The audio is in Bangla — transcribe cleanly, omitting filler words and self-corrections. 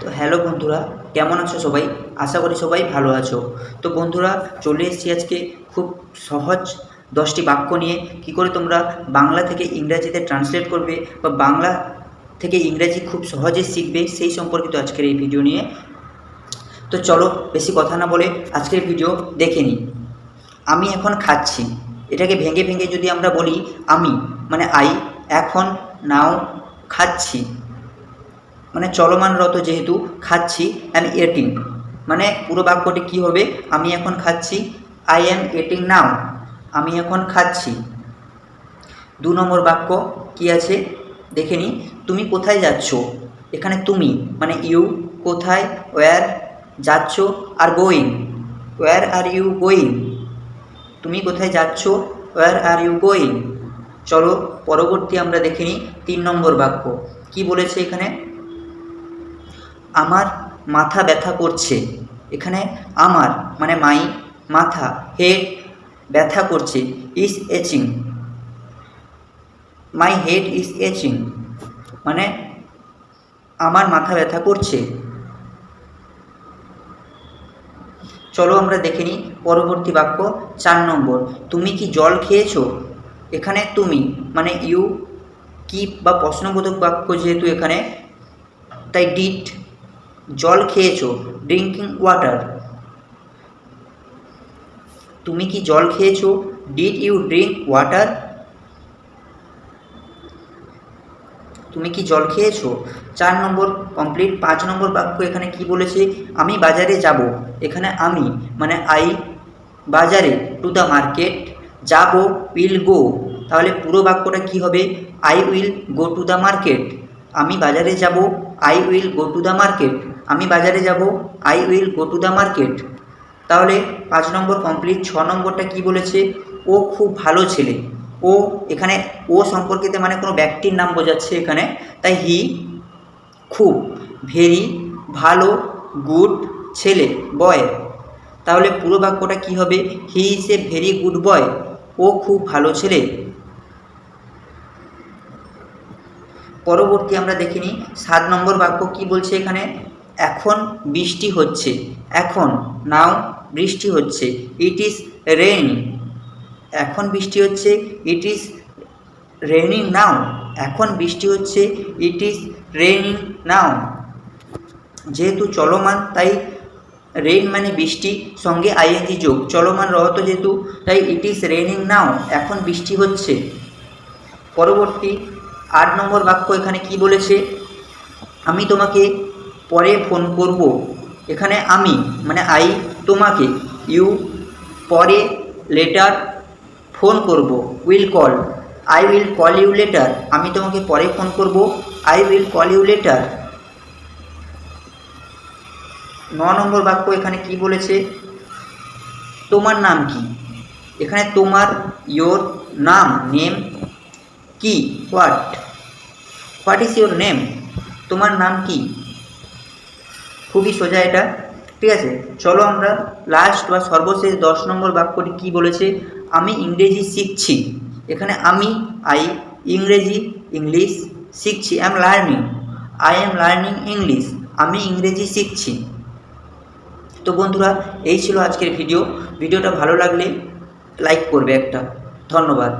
তো হ্যালো বন্ধুরা, কেমন আছো সবাই? আশা করি সবাই ভালো আছো। তো বন্ধুরা, চলে এসেছি আজকে খুব সহজ 10টি বাক্য নিয়ে কি করে তোমরা বাংলা থেকে ইংরাজিতে ট্রান্সলেট করবে বা বাংলা থেকে ইংরাজি খুব সহজে শিখবে সেই সম্পর্কিত আজকের এই ভিডিও নিয়ে। তো চলো বেশি কথা না বলে আজকের ভিডিও দেখে নিই। আমি এখন খাচ্ছি, এটাকে ভেঙে ভেঙে যদি আমরা বলি, আমি মানে আই, এখন নাও খাচ্ছি মানে চলমানরত, যেহেতু খাচ্ছি, অ্যাম ইটিং, মানে পুরো বাক্যটি কী হবে? আমি এখন খাচ্ছি, আই অ্যাম ইটিং নাও, আমি এখন খাচ্ছি। 2 নম্বর বাক্য কি আছে দেখে নিই। তুমি কোথায় যাচ্ছ? এখানে তুমি মানে ইউ, কোথায় ওয়্যার, যাচ্ছ are going, where are you going, তুমি কোথায় যাচ্ছ, ওয়্যার আর ইউ গোয়িং। চলো পরবর্তী আমরা দেখে নিই 3 নম্বর বাক্য কি বলেছে এখানে। আমার মাথা ব্যথা করছে, এখানে আমার মানে মাই, মাথা হেড, ব্যথা করছে is etching, my head is etching, মানে আমার মাথা ব্যথা করছে। চলো আমরা দেখে নিই পরবর্তী বাক্য 4 নম্বর। তুমি কি জল খেয়েছো? এখানে তুমি মানে ইউ, কি বা প্রশ্নবোধক বাক্য যেহেতু এখানে, তাই ডিড, জল খেয়েছো ড্রিঙ্কিং ওয়াটার। তুমি কি জল খেয়েছো? Did you drink water? তুমি কি জল খেয়েছো? 4 নম্বর কমপ্লিট। 5 নম্বর বাক্য এখানে কি বলেছে? আমি বাজারে যাব, এখানে আমি মানে আই, বাজারে টু দ্য মার্কেট, যাব উইল গো, তাহলে পুরো বাক্যটা কি হবে? I will go to the market, আমি বাজারে যাব, I will go to the market, আমি বাজারে যাব, I will go to the market. তাহলে 5 নম্বর কমপ্লিট। 6 নম্বরটা কি বলেছে? ও খুব ভালো ছেলে। ও এখানে ও সম্পর্কিত মানে কোনো ব্যক্তির নাম বোঝাচ্ছে এখানে, তাই হি, খুব, ভেরি, ভালো, গুড, ছেলে, বয়, তাহলে পুরো বাক্যটা কি হবে? He is a very good boy, ও খুব ভালো ছেলে। পরবর্তী আমরা দেখে নিই 7 নম্বর বাক্য কি বলছে এখানে। এখন বৃষ্টি হচ্ছে, এখন নাও বৃষ্টি হচ্ছে, ইট ইজ রেইনিং, এখন বৃষ্টি হচ্ছে, ইট ইজ রেইনিং নাও, এখন বৃষ্টি হচ্ছে, ইট ইজ রেইনিং নাও, যেহেতু চলমান তাই রেইন মানে বৃষ্টি, সঙ্গে আইএনজি যোগ, চলমান রহত যেহেতু, তাই ইট ইজ রেইনিং নাও, এখন বৃষ্টি হচ্ছে। পরবর্তী 8 নম্বর বাক্য এখানে কি বলেছে? আমি তোমাকে পরে ফোন করব, এখানে আমি মানে আই, তোমাকে ইউ, পরে লেটার, ফোন করব will call, I will call you later, আমি তোমাকে পরে ফোন করব, I will call you later. 9 number বাক্য এখানে কি বলেছে? তোমার নাম কি? এখানে তোমার ইয়োর, নাম নেম, কি what, what is your name, তোমার নাম কি? খুবই সোজা এটা, ঠিক আছে। চলো আমরা লাস্ট বা সর্বশেষ 10 নম্বর বাক্যটি কি বলেছে। আমি ইংরেজি শিখছি, এখানে আমি আই, ইংরেজি ইংলিশ, শিখছি I am learning, I am learning English, আমি ইংরেজি শিখছি। তো বন্ধুরা, এই ছিল আজকের ভিডিওটা ভালো লাগলে লাইক করবে একটা। ধন্যবাদ।